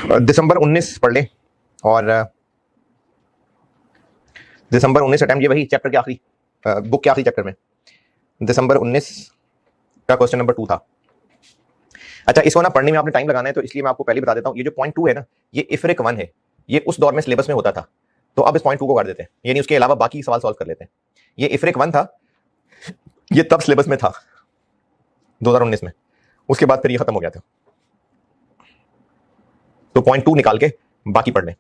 दिसंबर 19 पढ़ ले, और दिसंबर 19 अटेम्प्ट, ये वही चैप्टर के आखिरी, बुक के आखिरी चैप्टर में दिसंबर 19 का क्वेश्चन नंबर 2 था। अच्छा, इसको ना पढ़ने में आपने टाइम लगाना है, तो इसलिए मैं आपको पहले बता देता हूँ, ये जो पॉइंट 2 है ना, ये इफरिक 1 है, ये उस दौर में सिलेबस में होता था, तो अब इस पॉइंट 2 को काट देते हैं, यानी उसके अलावा बाकी सवाल सॉल्व कर लेते हैं। ये इफरिक 1 था, ये तब सिलेबस में था 2019 में, उसके बाद फिर ये खत्म हो गया था, तो पॉइंट 2 निकाल के बाकी पढ़ लें।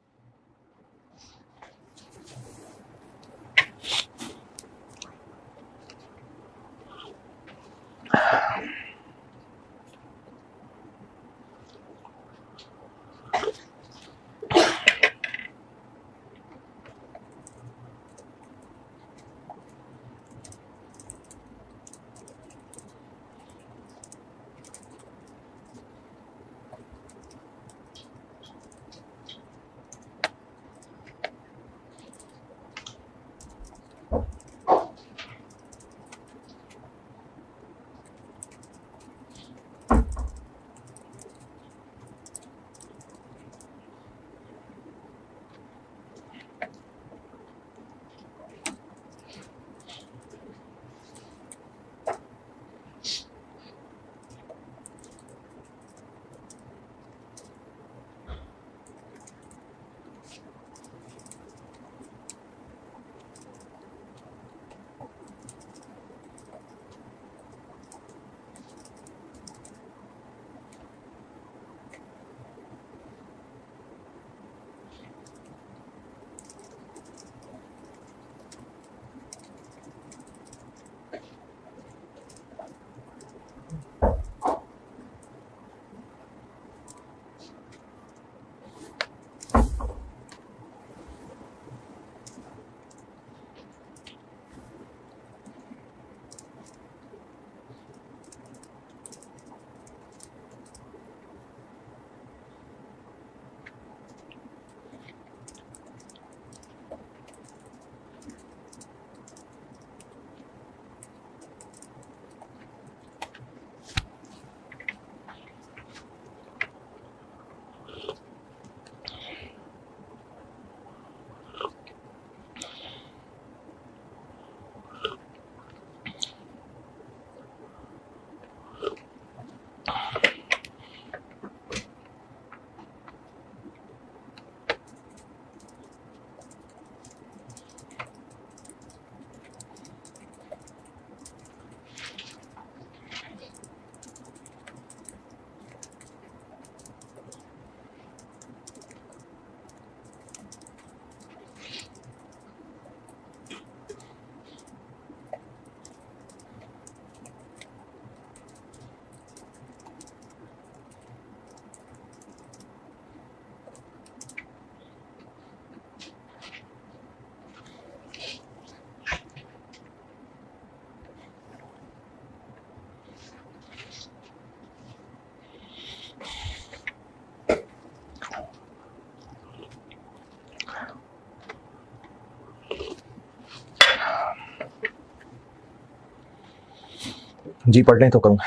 जी पढ़ लें तो करूँ।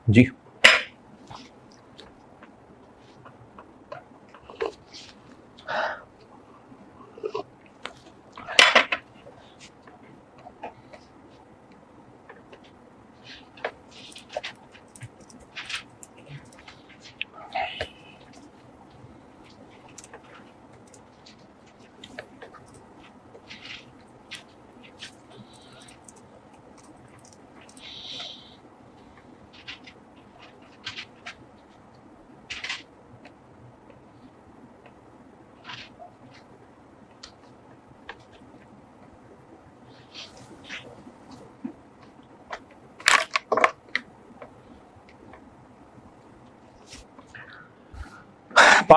जी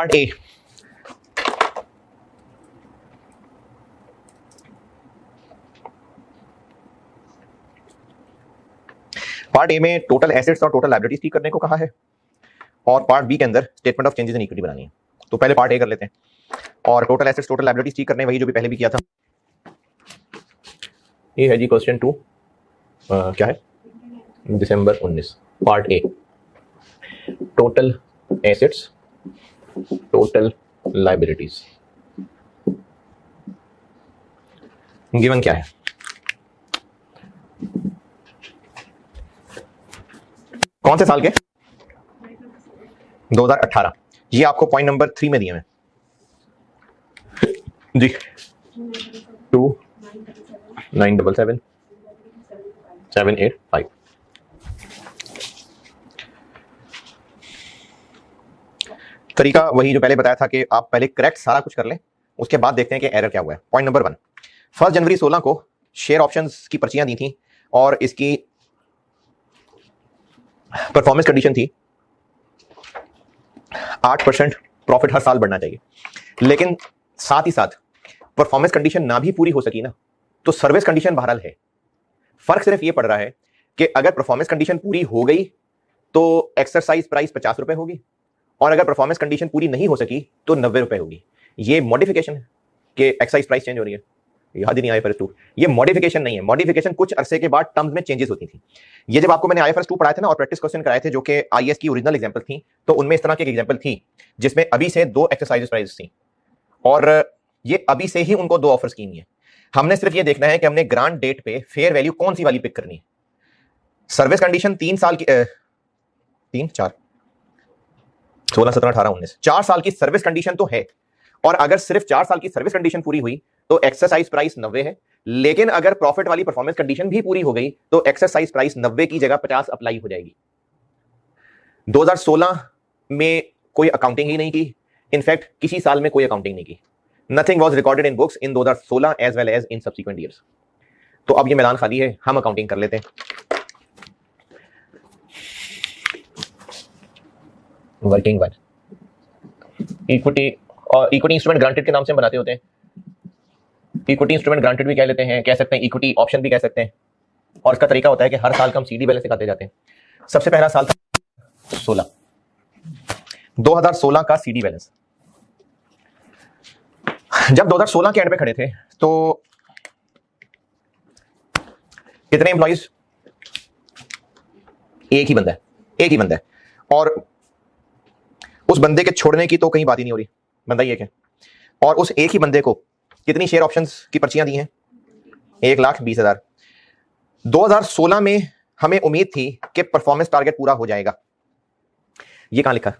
पार्ट ए, पार्ट ए में टोटल एसेट्स और टोटल लायबिलिटीज ठीक करने को कहा है, और पार्ट बी के अंदर statement of changes in equity बनानी है। तो पहले पार्ट ए कर लेते हैं, और टोटल एसेट्स टोटल लायबिलिटीज ठीक करने वही जो भी पहले भी किया था। ये है जी क्वेश्चन 2, क्या है, दिसंबर 19, part A, total assets total liabilities given क्या है। कौन से साल के, 2018। ये आपको पॉइंट नंबर 3 में दिए हैं जी, 2977 785। तरीका वही जो पहले बताया था कि आप पहले करेक्ट सारा कुछ कर लें, उसके बाद देखते हैं कि एरर क्या हुआ है। पॉइंट नंबर 1, 1 जनवरी 16 को शेयर ऑप्शंस की पर्चियां दी थी और इसकी परफॉर्मेंस कंडीशन थी 8% प्रॉफिट हर साल बढ़ना चाहिए, लेकिन साथ ही साथ परफॉर्मेंस कंडीशन ना भी पूरी हो सकी ना, तो सर्विस कंडीशन बहरहाल है। फर्क सिर्फ ये पड़ रहा है कि अगर परफॉर्मेंस कंडीशन पूरी हो गई तो एक्सरसाइज प्राइस 50 रुपए होगी, और अगर परफॉर्मेंस कंडीशन पूरी नहीं हो सकी तो 90 रुपए होगी। ये मॉडिफिकेशन है कि एक्सरसाइज प्राइस चेंज हो रही है, याद ही नहीं IFRS 2। ये मॉडिफिकेशन नहीं है, मॉडिफिकेशन कुछ अरसे के बाद टर्म्स में चेंजेस होती थी। ये जब आपको मैंने IFRS 2 पढ़ाया था ना, और प्रैक्टिस क्वेश्चन कराए थे जो कि IAS की ओरिजिनल एग्जांपल थी, तो उनमें इस तरह की एक एग्जांपल थी जिसमें अभी से 2 एक्सरसाइज प्राइस थी, और ये अभी से ही उनको 2 ऑफर्स की है। हमने सिर्फ ये देखना है कि हमने ग्रांट डेट पे फेयर वैल्यू कौन सी वाली पिक करनी है। सर्विस कंडीशन 3 साल की, 3 4 16 17 18 19 4 साल की सर्विस कंडीशन तो है, और अगर सिर्फ 4 साल की सर्विस कंडीशन पूरी हुई तो एक्सरसाइज प्राइस 90 है। लेकिन अगर प्रॉफिट वाली परफॉर्मेंस कंडीशन भी पूरी हो गई तो एक्सरसाइज प्राइस 90 की जगह 50 अप्लाई हो जाएगी। 2016 में कोई अकाउंटिंग ही नहीं की, इनफैक्ट किसी साल में कोई अकाउंटिंग नहीं की। Nothing was recorded in books in 2016 as well as in subsequent years. तो अब ये मैदान खाली है, हम अकाउंटिंग कर लेते हैं। वर्किंग वन, इक्विटी और इक्विटी इंस्ट्रूमेंट ग्रांटेड के नाम से हम बनाते होते हैं। इक्विटी इंस्ट्रूमेंट ग्रांटेड भी कह लेते हैं, कह सकते हैं इक्विटी ऑप्शन भी कह सकते हैं, और इसका तरीका होता है कि हर साल का हम सीडी बैलेंस दिखाते जाते हैं। सबसे पहला साल था 16, 2016 का सीडी बैलेंस। जब 2016 के एंड पे खड़े थे तो कितने एम्प्लॉइज, एक ही बंदा है, एक ही बंदा है, और उस बंदे के छोड़ने की तो कहीं बात ही नहीं हो रही, बंदा ही एक है। और उस एक ही बंदे को कितनी शेयर ऑप्शंस की पर्चियां दी हैं, 1,20,000। 2016 में हमें उम्मीद थी कि परफॉर्मेंस टारगेट पूरा हो जाएगा। ये कहां लिखा,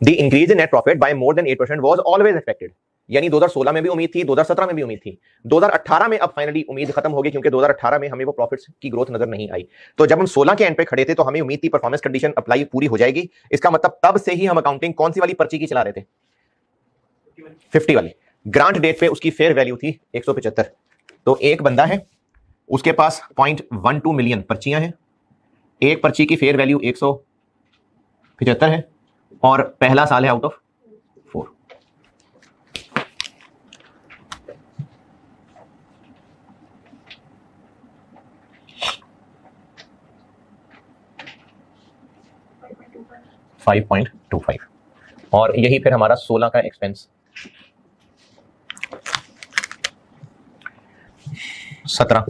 the increase in net profit by more than 8% was always expected. यानी 2016 में भी उम्मीद थी, 2017 में भी उम्मीद थी, 2018 में अब फाइनली उम्मीद खत्म हो गई, क्योंकि 2018 में हमें वो प्रॉफिट्स की ग्रोथ नजर नहीं आई। तो जब हम 16 के एंड पे खड़े थे तो हमें उम्मीद थी परफॉर्मेंस कंडीशन अप्लाई पूरी हो जाएगी। इसका मतलब तब से ही हम अकाउंटिंग कौन सी वाली पर्ची की चला रहे थे, 50 वाली। ग्रांट डेट पे उसकी फेयर वैल्यू थी 175। तो एक बंदा है, उसके पास 0.12 मिलियन पर्चियां हैं, एक पर्ची की फेयर वैल्यू 175 है, और पहला साल है आउट ऑफ 4। $5.25, और यही फिर हमारा 16 का एक्सपेंस। 17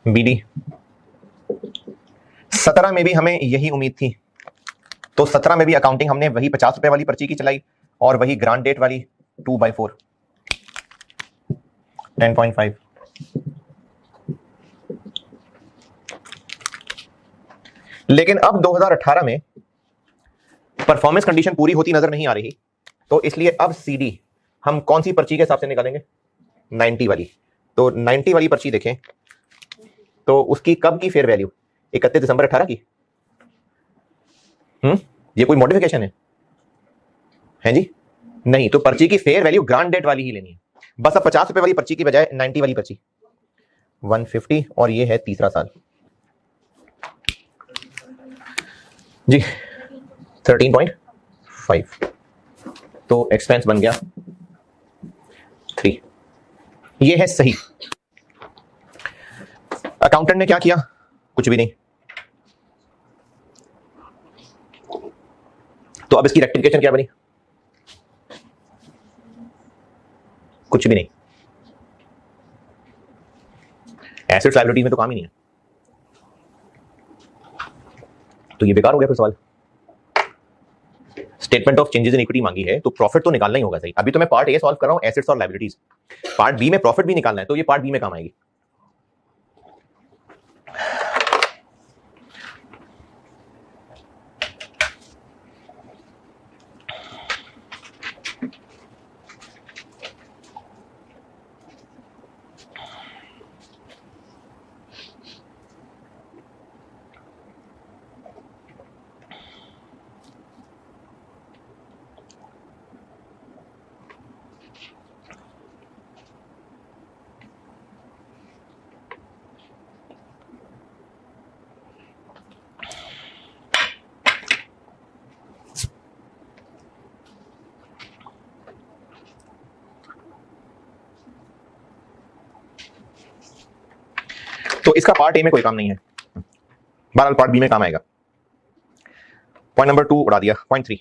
BD, 17 में भी हमें यही उम्मीद थी, तो 17 में भी अकाउंटिंग हमने वही 50 रुपए वाली पर्ची की चलाई, और वही ग्रांट डेट वाली 2/4 10.5। लेकिन अब 2018 में परफॉर्मेंस कंडीशन पूरी होती नजर नहीं आ रही, तो इसलिए अब सीडी हम कौन सी पर्ची के हिसाब से निकालेंगे, 90 वाली। तो 90 वाली पर्ची देखें तो उसकी कब की फेयर वैल्यू, 31 दिसंबर 18 की। ये कोई मॉडिफिकेशन है जी, नहीं। तो पर्ची की फेयर वैल्यू ग्रांट डेट वाली ही लेनी है, बस अब 50 रुपए वाली पर्ची की बजाय 90 वाली पर्ची 150, और ये है तीसरा साल जी 13.5। 5, तो एक्सपेंस बन गया 3। ये है सही। अकाउंटेंट ने क्या किया? कुछ भी नहीं। तो अब इसकी रेक्टिफिकेशन क्या बनी? कुछ भी नहीं। एसेट्स लायबिलिटीज में तो काम ही नहीं है, तो ये बेकार हो गया फिर सवाल। Statement of changes in equity मांगी है तो प्रॉफिट तो निकालना ही होगा। सही, अभी तो मैं पार्ट ए सॉल्व कर रहा हूं, एसेट्स और लायबिलिटीज। पार्ट बी में प्रॉफिट भी निकालना है, तो ये पार्ट बी में काम आएगी। तो इसका पार्ट ए में कोई काम नहीं है, बहरहाल पार्ट बी में काम आएगा। पॉइंट नंबर 2 उड़ा दिया। पॉइंट 3,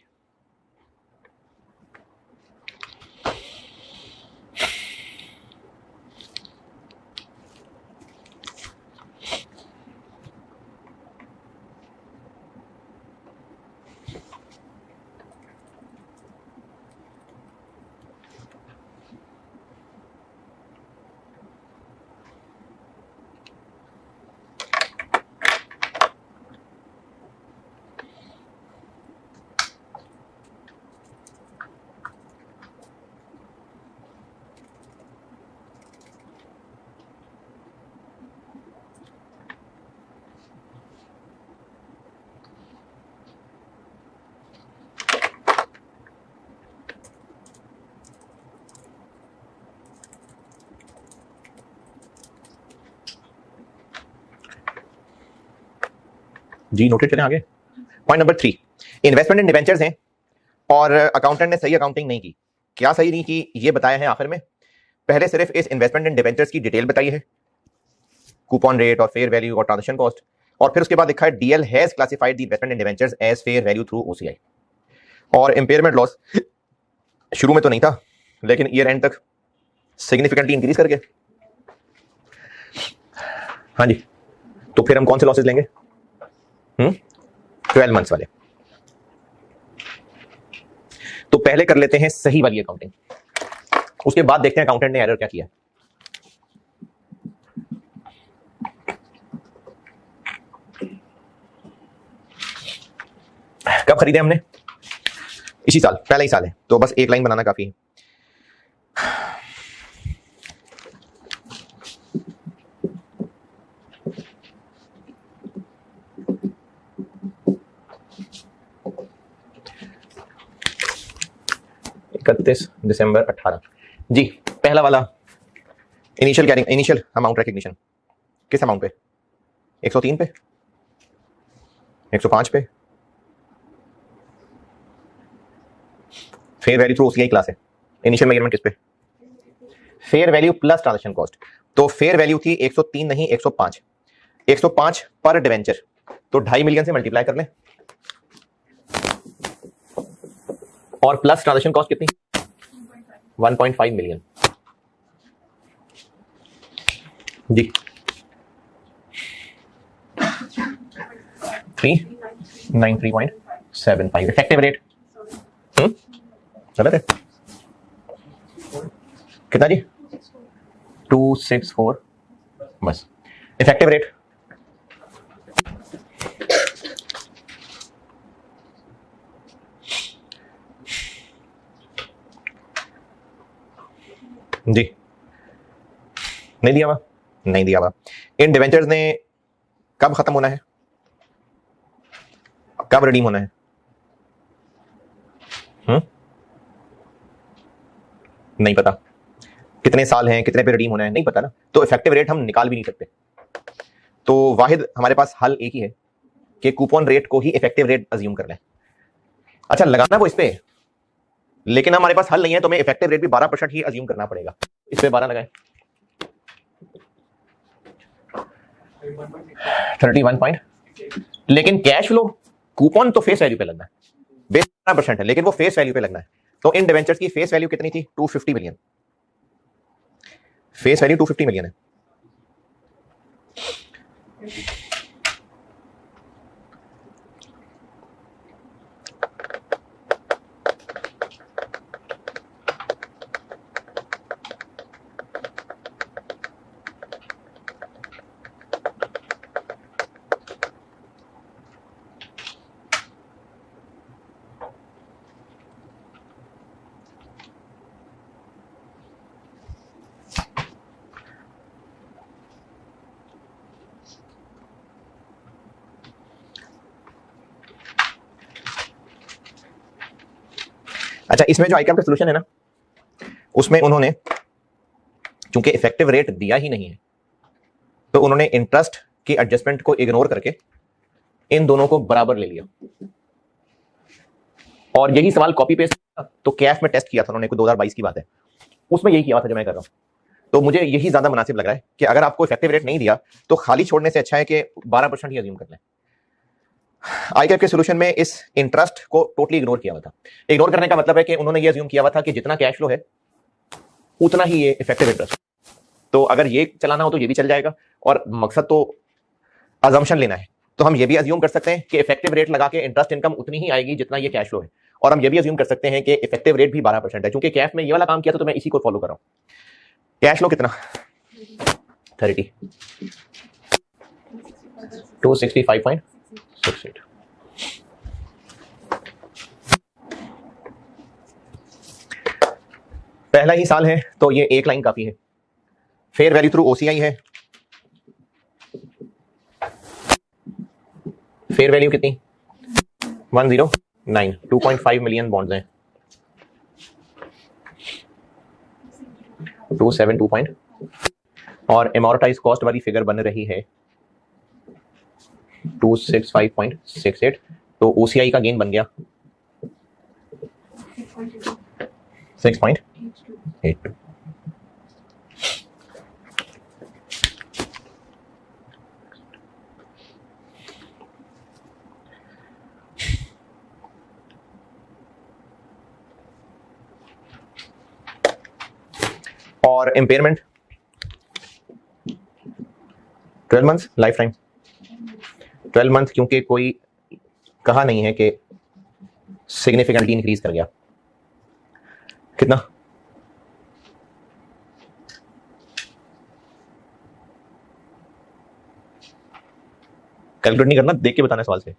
जी नोटेड चलें आगे। Point number 3, investment in debentures हैं और अकाउंटेंट ने सही अकाउंटिंग नहीं की। क्या सही नहीं की ये बताया है आखिर में। पहले सिर्फ इस इन्वेस्टमेंट इन डिबेंचर्स की डिटेल बताई है, कूपन रेट और फेयर वैल्यू और ट्रांजेक्शन कॉस्ट, और फिर उसके बाद लिखा है DL has classified the investment in debentures as fair value through OCI. और इंपेयरमेंट लॉस शुरू में तो नहीं था, लेकिन ईयर एंड तक सिग्निफिकेंटली इंक्रीज कर गया। हाँ जी, तो फिर हम कौन से लॉसेज लेंगे? 12 मंथ्स वाले। तो पहले कर लेते हैं सही वाली अकाउंटिंग, उसके बाद देखते हैं अकाउंटेंट ने एरर क्या किया। कब खरीदे हमने? इसी साल, पहला ही साल है, तो बस एक लाइन बनाना काफी है। दिसंबर 18 जी। पहला वाला initial carrying, initial amount recognition किस अमाउंट पे? 103 पे, 105 पे। Fair value through OCI class है। इनिशियल मेजरमेंट किस पे? Fair value plus transaction cost. तो फेयर वैल्यू थी 103 नहीं 105। 105 पर डिवेंचर, तो 2.5 मिलियन से मल्टीप्लाई कर लें, और प्लस ट्रांजैक्शन कॉस्ट कितनी? 1.5 मिलियन जी। 393.75 इफेक्टिव रेट गलत है कितना जी? 264 बस। इफेक्टिव रेट जी नहीं दिया हुआ, नहीं दिया हुआ। इन डिवेंचर्स ने कब खत्म होना है, कब रिडीम होना है? नहीं पता। कितने साल हैं, कितने पे रिडीम होना है, नहीं पता ना। तो इफेक्टिव रेट हम निकाल भी नहीं सकते। तो वाहिद हमारे पास हल एक ही है कि कूपन रेट को ही इफेक्टिव रेट अज्यूम कर लें। अच्छा लगाना वो इस पे, लेकिन हमारे पास हल नहीं है, तो हमें इफेक्टिव रेट भी 12% ही अज्यूम करना पड़ेगा। इस पे 12 लगाएं, 31 लेकिन कैश फ्लो कूपन तो फेस वैल्यू पे लगना है, बेस 12% है, लेकिन वो फेस वैल्यू पे लगना है। तो इन डिवेंचर्स की फेस वैल्यू कितनी थी? 250 मिलियन। फेस वैल्यू 250 मिलियन है। अच्छा, इसमें जो आईकैम का सोल्यूशन है ना, उसमें उन्होंने चूंकि इफेक्टिव रेट दिया ही नहीं है, तो उन्होंने इंटरेस्ट की एडजस्टमेंट को इग्नोर करके इन दोनों को बराबर ले लिया। और यही सवाल कॉपी पेस्ट तो कैफ में टेस्ट किया था उन्होंने, 2022 की बात है, उसमें यही किया था जो मैं कर रहा हूं। तो मुझे यही ज्यादा मुनासिब लग रहा है कि अगर आपको इफेक्टिव रेट नहीं दिया तो खाली छोड़ने से अच्छा है कि 12% ही अज्यूम कर लें। आईकैप के सोल्यूशन में इस इंटरेस्ट को टोटली इग्नोर किया हुआ था। इग्नोर करने का मतलब है कि उन्होंने ये अज्यूम किया हुआ था कि जितना कैश फ्लो है उतना ही ये इफेक्टिव इंटरेस्ट। तो अगर ये चलाना हो तो ये भी चल जाएगा, और मकसद तो अजम्पशन लेना है, तो हम ये भी अज्यूम कर सकते हैं कि इफेक्टिव रेट लगा के इंटरेस्ट इनकम उतनी ही आएगी जितना ये कैश फ्लो है। और हम ये भी अज्यूम कर सकते हैं कि इफेक्टिव रेट भी 12% है। चूंकि कैफ में ये वाला काम किया था तो मैं इसी को फॉलो कर रहा हूं। कैश फ्लो कितना? 30, 265.68। पहला ही साल है तो ये एक लाइन काफी है। फेयर वैल्यू थ्रू ओसीआई है, फेयर वैल्यू कितनी? 109, 2.5 मिलियन बॉन्ड्स हैं, 272 पॉइंट, और एमोर्टाइज कॉस्ट वाली फिगर बन रही है 265.68। तो ओसीआई का गेन बन गया 6.82। और impairment 12 month life time, 12 month, क्योंकि कोई कहा नहीं है कि सिग्निफिकेंटली इंक्रीज कर गया। कितना? कैलकुलेट नहीं करना, देख के बताना सवाल से।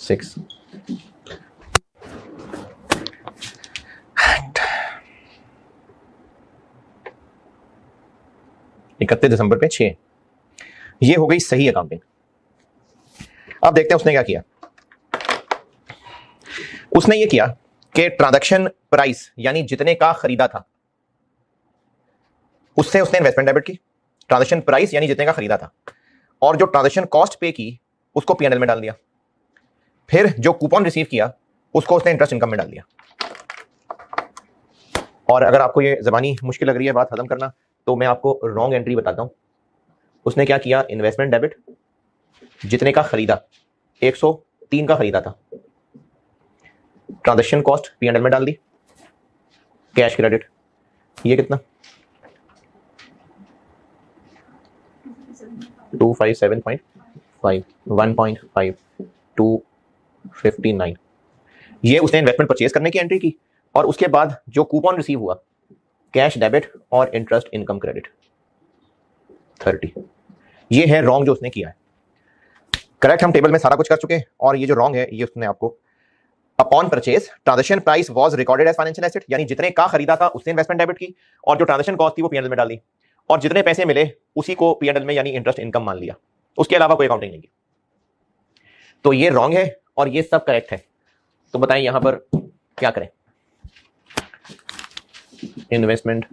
6। 31 दिसंबर पे 6। ये हो गई सही अकाउंटिंग। अब देखते हैं उसने क्या किया। उसने ये किया कि ट्रांजैक्शन प्राइस यानी जितने का खरीदा था उससे उसने इन्वेस्टमेंट डेबिट की। ट्रांजैक्शन प्राइस यानी जितने का खरीदा था, और जो ट्रांजैक्शन कॉस्ट पे की उसको पीएनएल में डाल दिया। फिर जो कूपन रिसीव किया उसको उसने इंटरेस्ट इनकम में डाल दिया। और अगर आपको ये ज़बानी मुश्किल लग रही है बात हजम करना, तो मैं आपको रॉन्ग एंट्री बताता हूं। उसने क्या किया? इन्वेस्टमेंट डेबिट, जितने का खरीदा, 103 का खरीदा था, ट्रांजैक्शन कॉस्ट पीएनएल में डाल दी, कैश क्रेडिट, ये कितना? 257.5, 1.5, 259। ये उसने इन्वेस्टमेंट परचेज करने की एंट्री की, और उसके बाद जो कूपन रिसीव हुआ, कैश डेबिट और इंटरेस्ट इनकम क्रेडिट 30। ये है रॉन्ग जो उसने किया है। करेक्ट हम टेबल में सारा कुछ कर चुके हैं, और ये जो रॉन्ग है ये उसने आपको upon purchase transaction price was recorded as financial asset, यानी जितने का खरीदा था उसने इन्वेस्टमेंट डेबिट की, और जो ट्रांजैक्शन कॉस्ट थी वो पीएनएल में डाल दी, और जितने पैसे मिले उसी को पीएनएल में यानी इंटरेस्ट इनकम मान लिया, उसके अलावा कोई अकाउंटिंग नहीं की। तो ये रॉन्ग है और ये सब करेक्ट है। तो बताएं यहां पर क्या करें? इन्वेस्टमेंट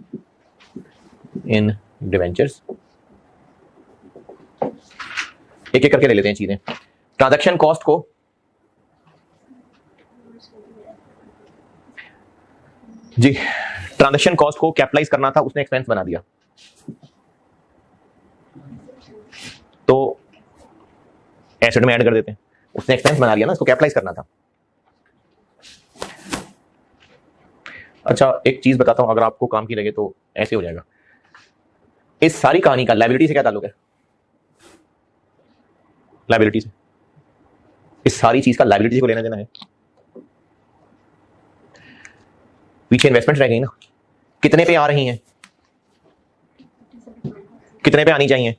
इन डिवेंचर्स, एक एक करके ले लेते हैं चीजें। ट्रांजैक्शन कॉस्ट को जी, ट्रांजैक्शन कॉस्ट को कैपिटलाइज करना था, उसने एक्सपेंस बना दिया, तो एसेट में ऐड कर देते हैं। उसने एक्सपेंस बना लिया ना, इसको कैपिटलाइज करना था। अच्छा, एक चीज बताता हूं, अगर आपको काम की लगे तो ऐसे हो जाएगा। इस सारी कहानी का लायबिलिटी से क्या ताल्लुक है? लायबिलिटी से, इस सारी चीज का लायबिलिटी को लेना देना है। पीछे इन्वेस्टमेंट रह गई ना, कितने पे आ रही हैं, कितने पे आनी चाहिए,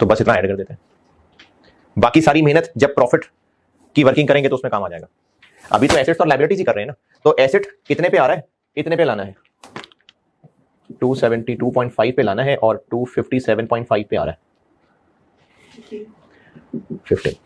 तो बस इतना ऐड कर देते हैं। बाकी सारी मेहनत जब प्रॉफिट की वर्किंग करेंगे तो उसमें काम आ जाएगा। अभी तो एसेट्स और लायबिलिटीज ही कर रहे हैं ना, तो एसेट कितने पे आ रहा है, इतने पे लाना है, 272.5 पे लाना है, और 257.5 पे आ रहा है, 15।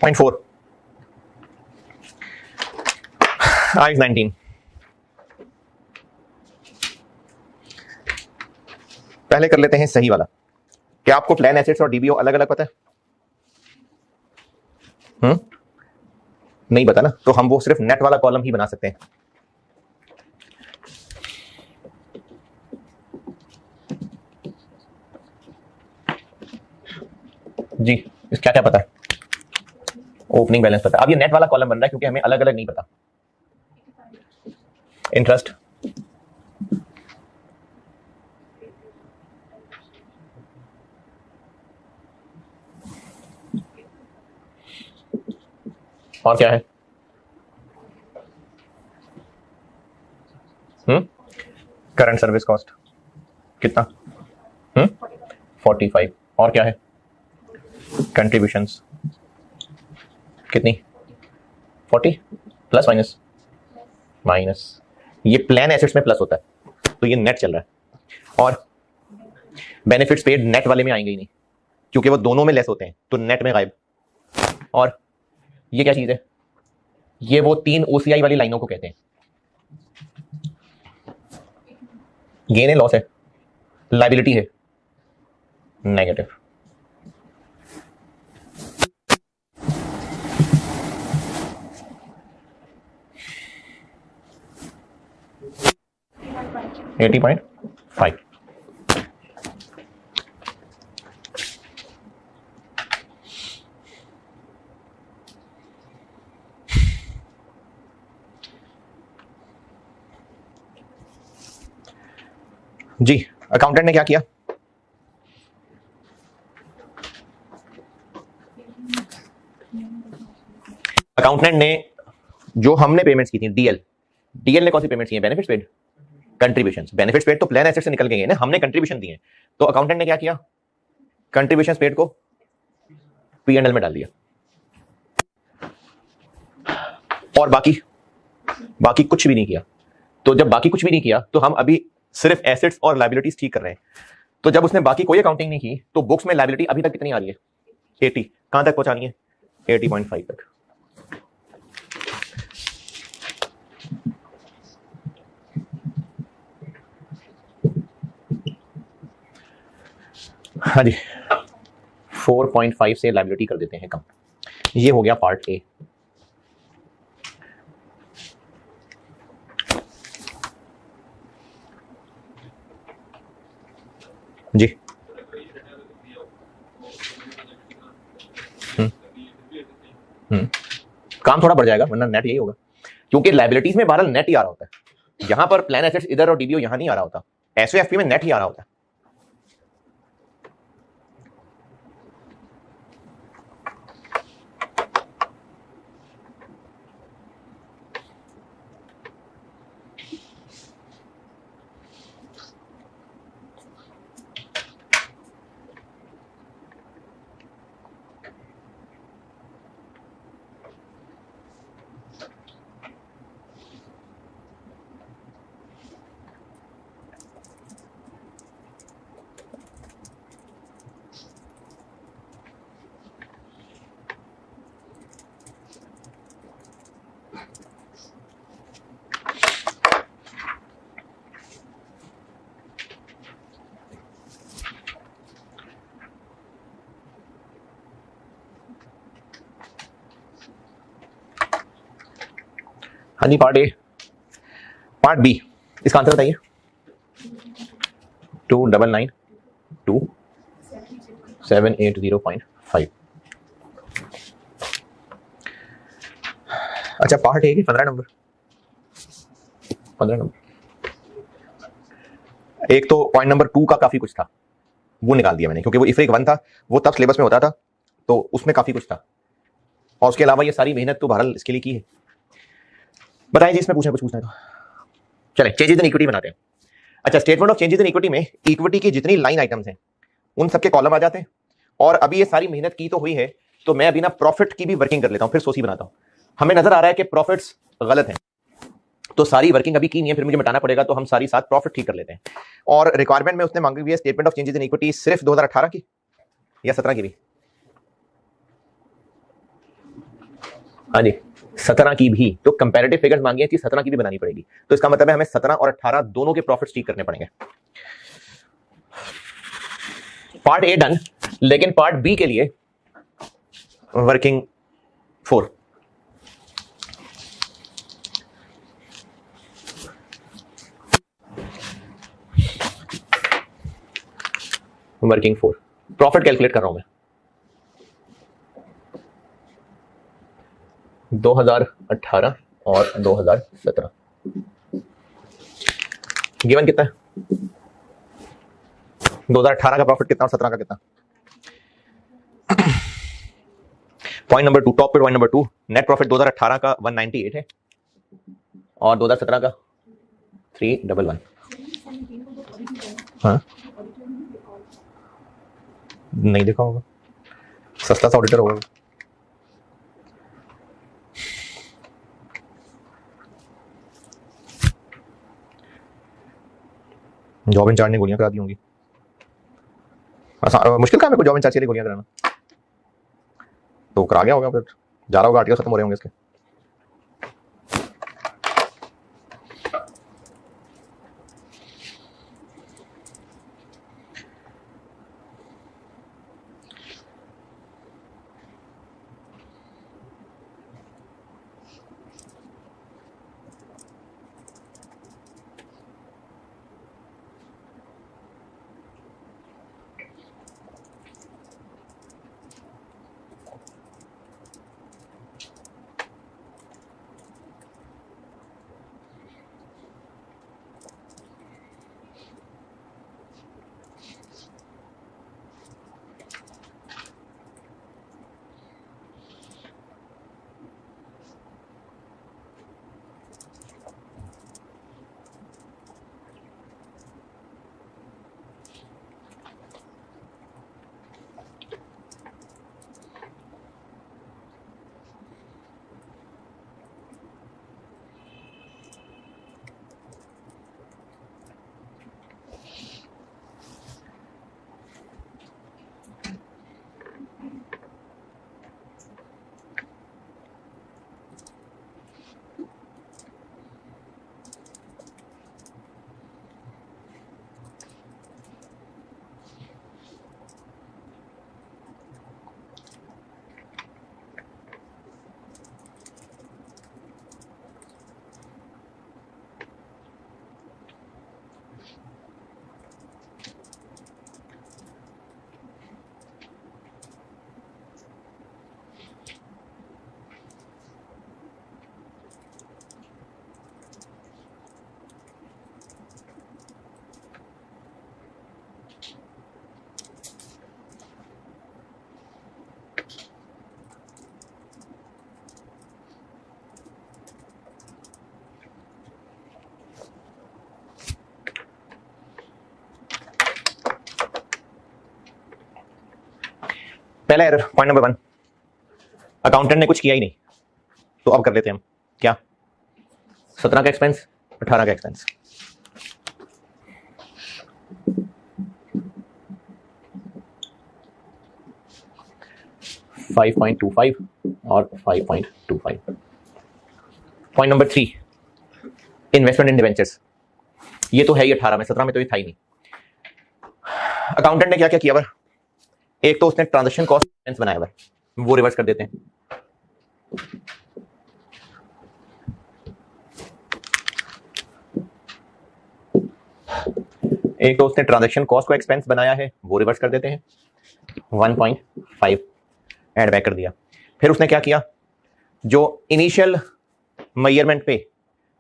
Point 4 IX 19। पहले कर लेते हैं सही वाला। क्या आपको प्लान एसेट्स और डीबीओ अलग अलग पता है? नहीं पता ना, तो हम वो सिर्फ नेट वाला कॉलम ही बना सकते हैं। जी, इस क्या क्या पता है? ओपनिंग बैलेंस पता है। अब ये नेट वाला कॉलम बन रहा है क्योंकि हमें अलग अलग नहीं पता। इंटरेस्ट, और क्या है? करंट सर्विस कॉस्ट कितना? 45। और क्या है? कंट्रीब्यूशंस कितनी? 40 प्लस माइनस माइनस। ये प्लान एसेट्स में प्लस होता है, तो ये नेट चल रहा है। और बेनिफिट्स पेड नेट वाले में आएंगे ही नहीं क्योंकि वो दोनों में लेस होते हैं, तो नेट में गायब। और ये क्या चीज है? ये वो 3 OCI वाली लाइनों को कहते हैं। गेन है, लॉस है, लायबिलिटी है, नेगेटिव। $80.5। जी, अकाउंटेंट ने क्या किया? अकाउंटेंट ने जो हमने पेमेंट्स की थी, डीएल ने कौन सी पेमेंट्स की हैं? Benefits paid, contributions. Benefits paid तो प्लान एसेट से निकल गए हैं ना, हमने कंट्रीब्यूशन दिए हैं। तो अकाउंटेंट ने क्या किया? कंट्रीब्यूशंस पेड को P&L में डाल दिया, और बाकी कुछ भी नहीं किया। तो जब बाकी कुछ भी नहीं किया तो हम अभी सिर्फ एसेट्स और लायबिलिटीज ठीक कर रहे हैं। तो जब उसने बाकी कोई अकाउंटिंग नहीं की तो बुक्स में लायबिलिटी अभी तक कितनी आ रही है? 80। कहां तक पहुंचानी है? 80.5 तक। हाँ जी, 4.5 से लायबिलिटी कर देते हैं कम। ये हो गया पार्ट ए। जी। हम्म। हम्म। काम थोड़ा बढ़ जाएगा, वरना नेट यही होगा, क्योंकि लाइबिलिटीज में बहरहाल नेट ही आ रहा होता है। यहां पर प्लान एसेट्स इधर और डीबीओ यहां नहीं आ रहा होता, एसओएफपी में नेट ही आ रहा होता है। हाँ जी, पार्ट ए। पार्ट बी, इसका आंसर बताइए। 2992780.5। अच्छा, पार्ट ए की 15 नंबर। 15 नंबर। एक तो पॉइंट नंबर 2 का काफी कुछ था, वो निकाल दिया मैंने, क्योंकि वो इफ्रिक 1 था, वो तब सिलेबस में होता था, तो उसमें काफी कुछ था। और उसके अलावा ये सारी मेहनत तो बहरहाल इसके लिए की है। बताइए जी, इसमें पूछना कुछ पूछना है तो। चले चेंजेस इन इक्विटी बनाते हैं। अच्छा, statement of changes in equity में इक्विटी की जितनी लाइन आइटम्स हैं उन सबके कॉलम आ जाते हैं। और अभी ये सारी मेहनत की तो हुई है, तो मैं अभी ना प्रॉफिट की भी वर्किंग कर लेता हूं, फिर सोसी बनाता हूं। हमें नजर आ रहा है कि प्रॉफिट्स गलत हैं, तो सारी वर्किंग अभी की नहीं है, फिर मुझे मिटाना पड़ेगा, तो हम सारी साथ प्रॉफिट ठीक कर लेते हैं। और रिक्वायरमेंट में उसने मांगी हुई है statement of changes in equity सिर्फ 2018 की या 17 की भी? हाँ जी, 17 की भी। तो कंपैरेटिव फिगर्स मांगी है कि 17 की भी बनानी पड़ेगी, तो इसका मतलब है हमें 17 और 18 दोनों के प्रॉफिट्स ठीक करने पड़ेंगे। पार्ट ए डन, लेकिन पार्ट बी के लिए वर्किंग 4। वर्किंग 4 प्रॉफिट कैलकुलेट कर रहा हूं मैं। 2018 और 2017 गिवन कितना है? 2018 का प्रॉफिट कितना और 17 का कितना? पॉइंट नंबर 2, टॉप पे पॉइंट नंबर 2, नेट प्रॉफिट 2018 का 198 है और 2017 का 311। हाँ, नहीं देखा होगा, सस्ता सा ऑडिटर होगा। जॉब इंचार्ज ने गोलियां करा दी होंगी। मुश्किल काम है कोई जॉब इंचार्ज के लिए गोलियां कराना, तो करा गया होगा, फिर जा रहा होगा, आर्टिकल खत्म हो रहे होंगे इसके। पहला एरर, पॉइंट नंबर 1, अकाउंटेंट ने कुछ किया ही नहीं, तो अब कर लेते हैं हम क्या, 17 का एक्सपेंस, 18 का एक्सपेंस। $5.25 और 5.25। पॉइंट नंबर 3, इन्वेस्टमेंट इन डिवेंचर्स, ये तो है ही 18 में, 17 में तो ये था ही नहीं। अकाउंटेंट ने क्या क्या किया, एक तो उसने ट्रांजैक्शन कॉस्ट एक्सपेंस बनाया हुआ, वो रिवर्स कर देते हैं। एक तो उसने ट्रांजैक्शन कॉस्ट को एक्सपेंस बनाया है, वो रिवर्स कर देते हैं, 1.5 ऐड बैक कर दिया। फिर उसने क्या किया, जो इनिशियल मेजरमेंट पे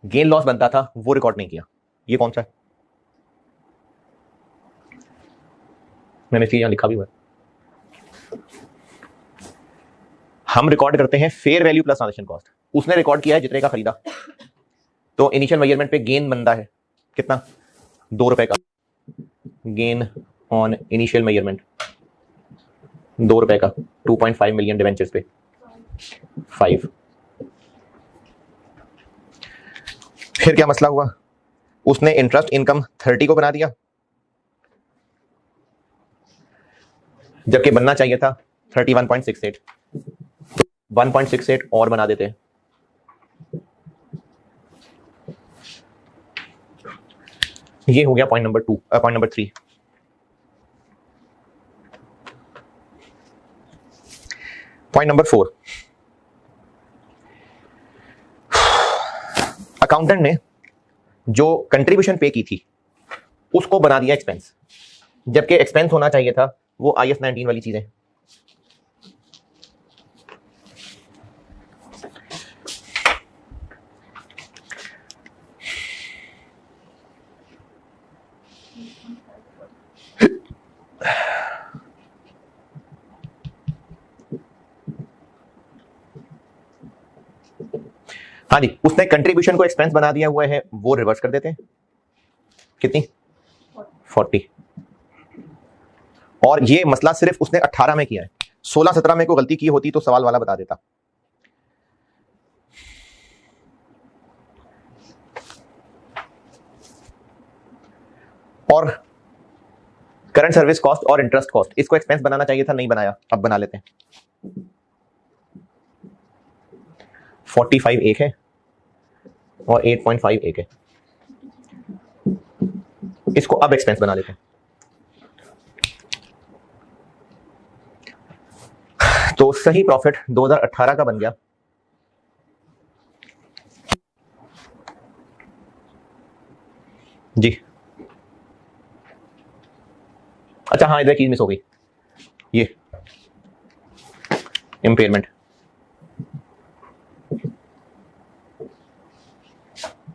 गेन लॉस बनता था वो रिकॉर्ड नहीं किया। ये कौन सा है, मैंने इसलिए यहां लिखा भी हुआ है। हम रिकॉर्ड करते हैं fair value plus transaction cost, उसने रिकॉर्ड किया है जितने का खरीदा, तो इनिशियल मेजरमेंट पे गेन बनता है कितना, ₹2 का गेन ऑन इनिशियल मेजरमेंट, ₹2 का, 2.5 मिलियन डिवेंचर्स पे 5। फिर क्या मसला हुआ, उसने इंटरेस्ट इनकम 30 को बना दिया, जबकि बनना चाहिए था 31.68, 1.68 और बना देते हैं। ये हो गया point number 2, point number 3। Point number 4, accountant ने जो कंट्रीब्यूशन पे की थी उसको बना दिया एक्सपेंस, जबकि एक्सपेंस होना चाहिए था वो IAS 19 वाली चीजें। हाँ जी, उसने कंट्रीब्यूशन को एक्सपेंस बना दिया हुआ है, वो रिवर्स कर देते हैं, कितनी, 40। और ये मसला सिर्फ उसने 18 में किया है, 16-17 में कोई गलती की होती तो सवाल वाला बता देता। और करंट सर्विस कॉस्ट और इंटरेस्ट कॉस्ट, इसको एक्सपेंस बनाना चाहिए था, नहीं बनाया, अब बना लेते हैं। 45 एक है और 8.5 एक है, इसको अब एक्सपेंस बना लेते हैं। तो सही प्रॉफिट 2018 का बन गया जी। अच्छा हाँ, इधर चीज मिस हो गई, ये इम्पेयरमेंट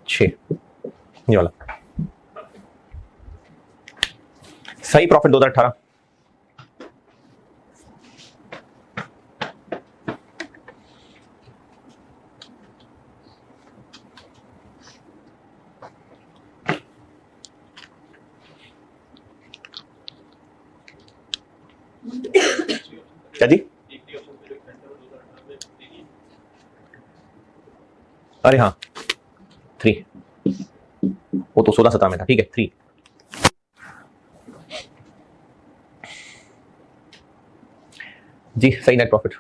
6, ये वाला सही प्रॉफिट 2018। क्या जी, अरे हाँ 3, वो तो 16-17 में था, ठीक है 3। जी सही नेट प्रॉफिट।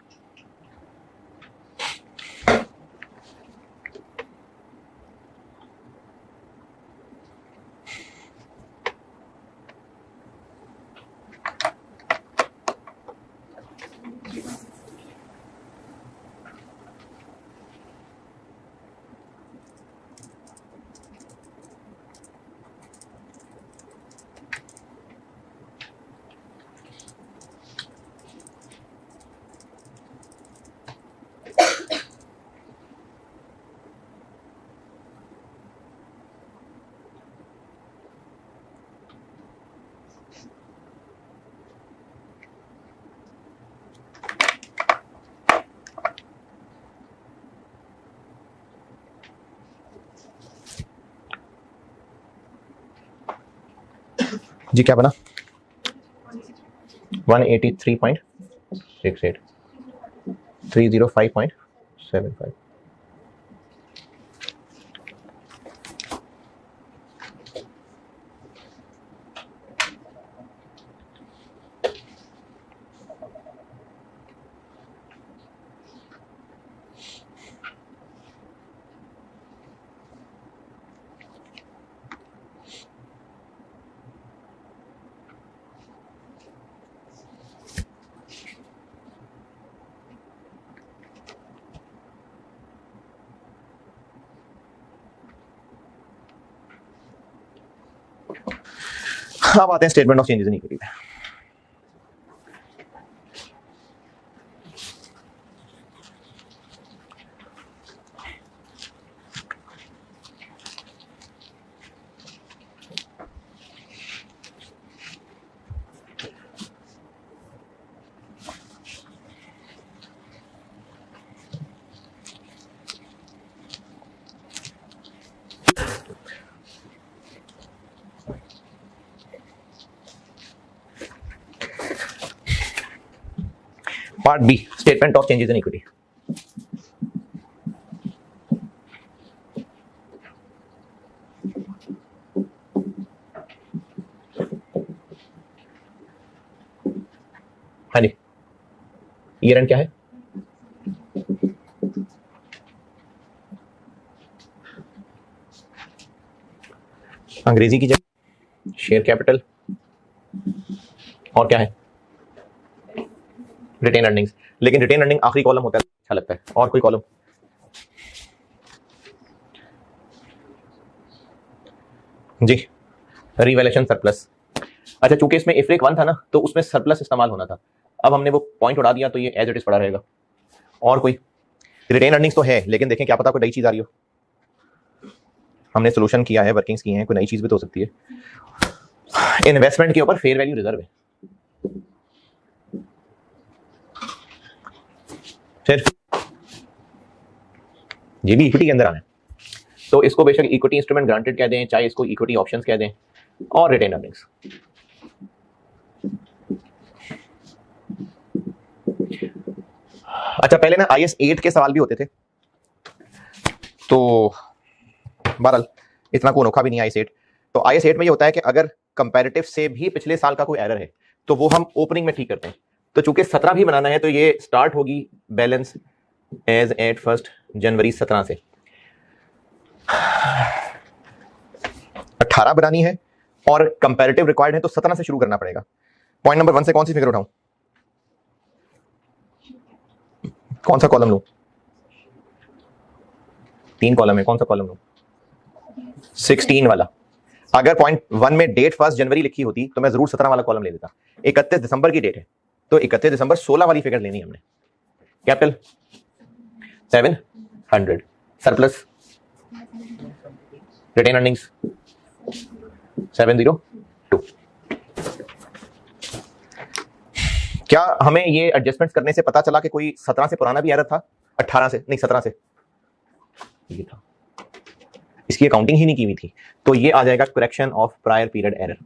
जी क्या बना, 183.5 305.75। अब आते हैं statement of changes in equity पे। Part B, statement of changes in equity. हाँ जी, ईयर एंड क्या है? अंग्रेजी की जगह शेयर कैपिटल और क्या है? Retained earnings. लेकिन रिटेन अर्निंग आखिरी कॉलम होता है, अच्छा लगता है। और कोई कॉलम? जी, रिवैल्यूएशन सरप्लस। अच्छा, चूंकि इसमें इफ्रिक 1 था ना, तो उसमें सरप्लस इस्तेमाल होना था। अब हमने वो पॉइंट उड़ा दिया, तो ये एज इट इज पड़ा रहेगा। और कोई? रिटेन अर्निंग्स तो है, लेकिन देखें क्या पता कोई नई चीज आ रही हो। हमने सोल्यूशन किया है, वर्किंग्स की हैं, कोई नई चीज भी तो हो सकती है। इन्वेस्टमेंट के ऊपर फेयर वैल्यू रिजर्व है। फिर ये भी इक्विटी के अंदर आना है, तो इसको बेशक इक्विटी इंस्ट्रूमेंट ग्रांटेड कह दें, चाहे इसको इक्विटी ऑप्शंस कह दें, और रिटेन अर्निंग्स। अच्छा, पहले ना IS 8 के सवाल भी होते थे, तो बहरहाल इतना कोई अनोखा भी नहीं IS 8। तो IS 8 में ये होता है कि अगर कंपैरेटिव से भी पिछले साल का कोई एरर है तो वो हम ओपनिंग में ठीक करते हैं। तो चूंकि 17 भी बनाना है, तो ये स्टार्ट होगी बैलेंस एज एट 1 जनवरी 17 से। 18 बनानी है और कंपैरेटिव रिक्वायर्ड है, तो 17 से शुरू करना पड़ेगा। पॉइंट नंबर 1 से कौन सी फिगर उठाऊं? कौन सा कॉलम लूं? 3 कॉलम है, कौन सा कॉलम लूं? 16 वाला। अगर पॉइंट 1 में डेट 1 जनवरी लिखी होती तो मैं जरूर 17 वाला कॉलम ले लेता। 31 दिसंबर की डेट है, तो 31 दिसंबर 16 वाली फिगर लेनी है हमने। Capital 700, surplus retained earnings 702। क्या हमें ये एडजस्टमेंट्स करने से पता चला कि कोई 17 से पुराना भी एरर था? 18 से नहीं, 17 से ये था, इसकी अकाउंटिंग ही नहीं की हुई थी, तो ये आ जाएगा correction of prior period error.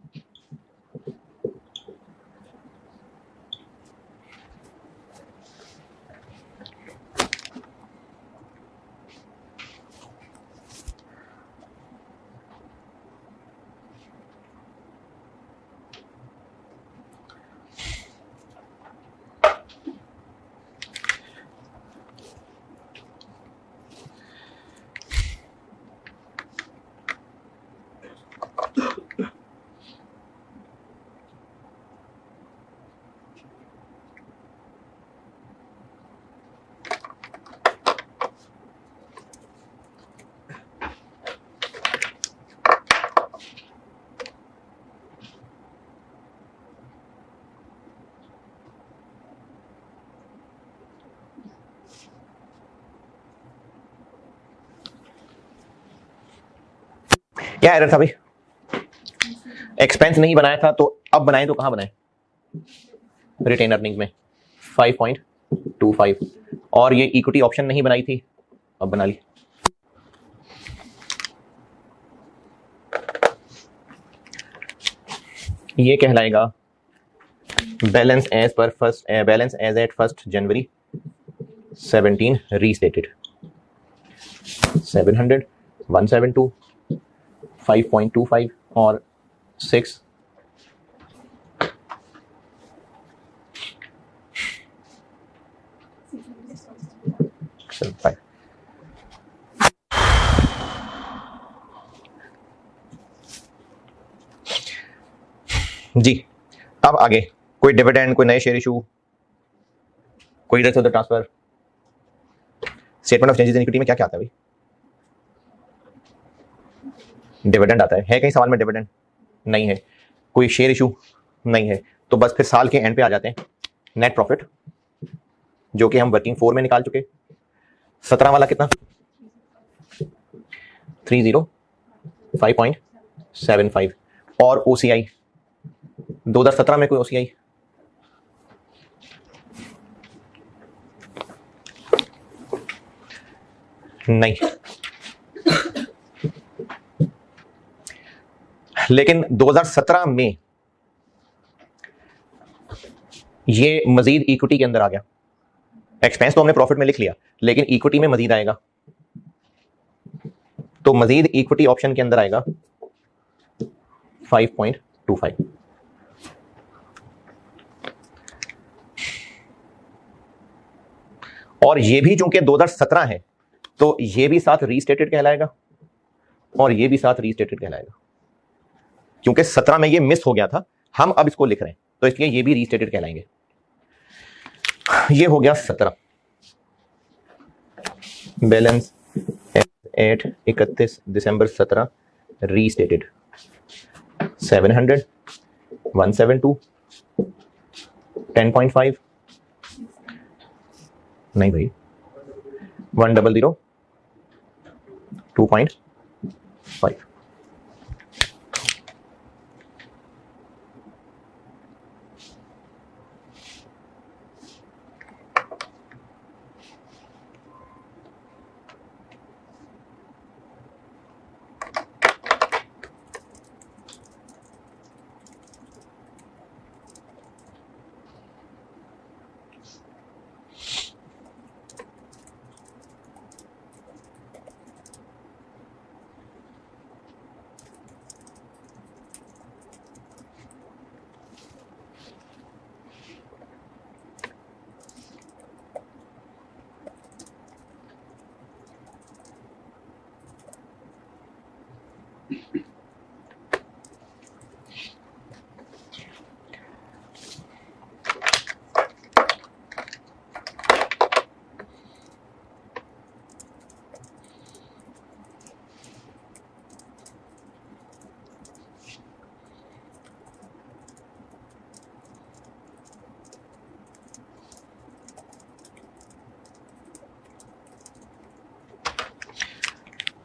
क्या एरर था भाई? एक्सपेंस नहीं बनाया था, तो अब बनाए तो कहां बनाए? रिटेन अर्निंग में 5.25। और ये इक्विटी ऑप्शन नहीं बनाई थी, अब बना ली। ये कहलाएगा बैलेंस एज पर first balance as at 1 January 17 restated 700 172 5.25 और 6 5 जी। अब आगे कोई डिविडेंड, कोई नए शेयर इशू, कोई इधर से उधर transfer, statement of changes in equity में क्या क्या आता है भाई? डिविडेंड आता है कहीं सवाल में? डिविडेंड नहीं है। कोई शेयर इशू नहीं है। तो बस फिर साल के एंड पे आ जाते हैं नेट प्रॉफिट, जो कि हम वर्किंग 4 में निकाल चुके। 17 वाला कितना? 305.75 और OCI 2017 में कोई OCI नहीं, लेकिन 2017 में ये मजीद इक्विटी के अंदर आ गया। एक्सपेंस तो हमने प्रॉफिट में लिख लिया, लेकिन इक्विटी में मजीद आएगा, तो मजीद इक्विटी ऑप्शन के अंदर आएगा 5.25। और ये भी चूंकि 2017 है तो ये भी साथ रीस्टेटेड कहलाएगा और ये भी साथ रीस्टेटेड कहलाएगा, क्योंकि 17 में ये मिस हो गया था, हम अब इसको लिख रहे हैं, तो इसलिए ये भी रीस्टेटेड कहलाएंगे। ये हो गया 17। बैलेंस एट 31 दिसंबर 17 रीस्टेटेड 700 172 10.5 नहीं भाई 100 2.5।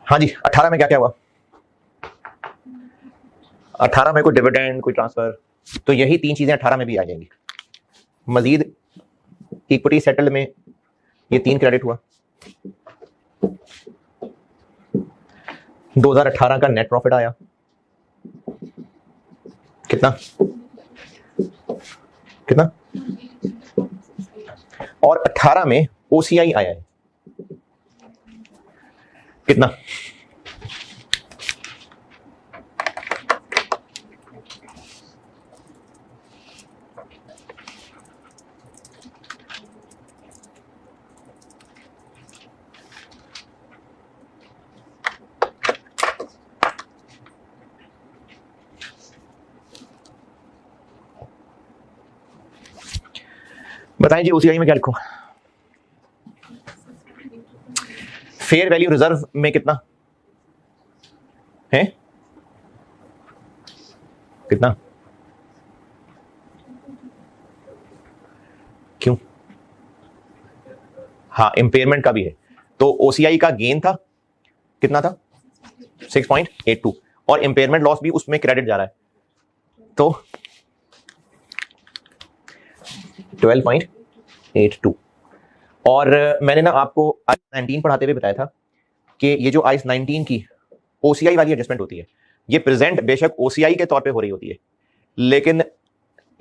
हाँ जी, 18 में क्या क्या हुआ? 18 में कोई डिविडेंड, कोई ट्रांसफर, तो यही 3 चीजें 18 में भी आ जाएंगी। मजीद इक्विटी सेटल में ये 3 क्रेडिट हुआ। 2018 का नेट प्रॉफिट आया कितना कितना, और 18 में OCI आया है कितना? बताएं जी, OCI में क्या लिखूं? फेयर वैल्यू रिजर्व में कितना है? कितना? क्यों? हाँ, इंपेयरमेंट का भी है। तो OCI का गेन था कितना था? 6.82 और इंपेयरमेंट लॉस भी उसमें क्रेडिट जा रहा है, तो 12.82। और मैंने ना आपको IAS 19 पढ़ाते हुए बताया था कि ये जो IAS 19 की OCI वाली एडजस्टमेंट होती है, ये प्रेजेंट बेशक OCI के तौर पे हो रही होती है, लेकिन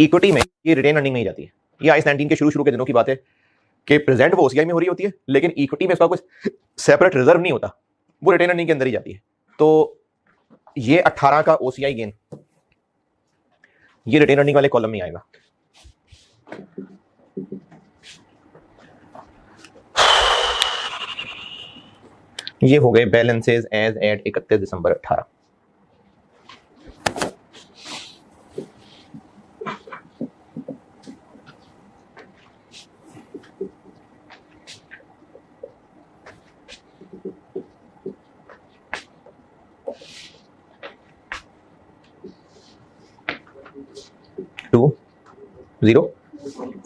इक्विटी में ये रिटेन अर्निंग में ही जाती है। ये IAS 19 के शुरू के दिनों की बात है कि प्रेजेंट वो OCI में हो रही होती है, लेकिन इक्विटी में इसका कुछ सेपरेट रिजर्व नहीं होता, वो रिटेन अर्निंग के अंदर ही जाती है। तो ये 18 का OCI गेन ये रिटेन अर्निंग वाले कॉलम में आएगा। ये हो गए balances as at 31 December 18। To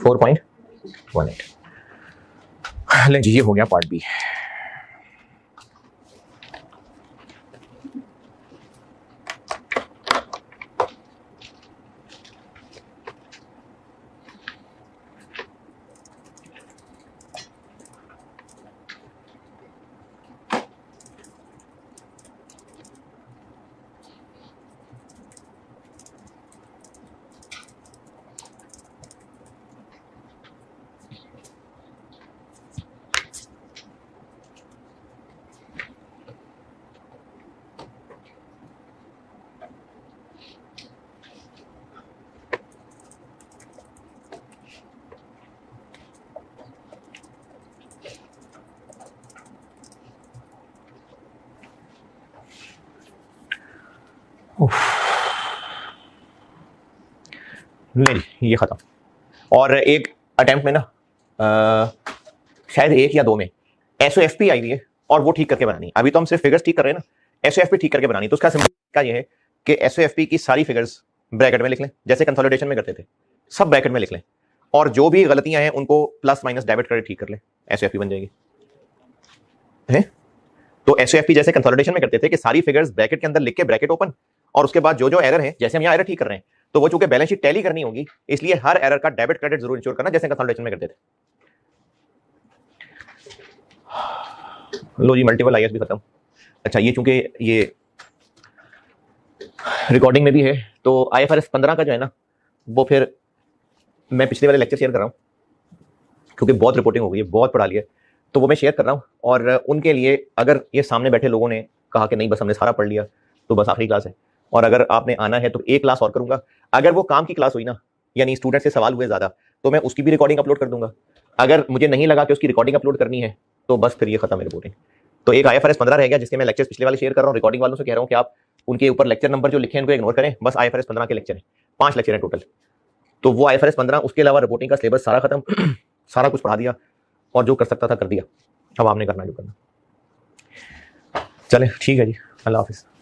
4.18। ले जी, ये हो गया पार्ट बी। नहीं, ये खत्म। और एक अटेम्प्ट में ना शायद एक या दो में SOFP आई हुई है और वो ठीक करके बनानी। अभी तो हम सिर्फ फिगर्स ठीक कर रहे हैं ना, SOFP ठीक करके बनानी। तो उसका सिंपल का ये है कि SOFP की सारी फिगर्स ब्रैकेट में लिख लें, जैसे कंसोलिडेशन में करते थे, सब ब्रैकेट में लिख लें, और जो भी गलतियां हैं उनको प्लस माइनस डेबिट क्रेडिट ठीक कर लें, SOFP बन जाएगी है। तो SOFP जैसे कंसोलिडेशन में करते थे कि सारी फिगर्स ब्रैकेट के अंदर लिख के ब्रैकेट ओपन, और उसके बाद जो जो एरर है, जैसे हम यहाँ एरर ठीक कर रहे हैं, तो वो चूंकि बैलेंस शीट टैली करनी होगी, इसलिए हर एरर का डेबिट क्रेडिट जरूर इंश्योर करना, जैसे कंसोलिडेशन में करते थे। लो जी, मल्टीपल IAS भी खत्म। अच्छा, ये चूंकि ये रिकॉर्डिंग में भी है, तो IFRS 15 का जो है ना, वो फिर मैं पिछले वाले लेक्चर शेयर कर रहा हूँ, क्योंकि बहुत रिपोर्टिंग हो गई है, बहुत पढ़ा लिया, तो वो मैं शेयर कर रहा हूँ। और उनके लिए अगर ये सामने बैठे लोगों ने कहा कि नहीं बस हमने सारा पढ़ लिया, तो बस आखिरी क्लास है, और अगर आपने आना है तो एक क्लास और करूंगा। अगर वो काम की क्लास हुई ना, यानी स्टूडेंट से सवाल हुए ज्यादा, तो मैं उसकी भी रिकॉर्डिंग अपलोड कर दूंगा। अगर मुझे नहीं लगा कि उसकी रिकॉर्डिंग अपलोड करनी है, तो बस फिर ये खत्म है रिपोर्टिंग। तो एक IFRS 15 रह गया, जिसके मैं लेक्चर पिछले वाले शेयर कर रहा हूँ। रिकॉर्डिंग वालों से कह रहा हूँ कि आप उनके ऊपर लेक्चर नंबर जो लिखे हैं उनको इग्नोर करें, बस IFRS 15 के लेक्चर हैं, 5 लेक्चर हैं टोटल। तो वो IFRS 15, उसके अलावा रिपोर्टिंग का सिलेबस सारा खत्म सारा कुछ पढ़ा दिया, और जो कर सकता था कर दिया। अब आपने करना जो करना। चले ठीक है जी, अल्लाह हाफिज़।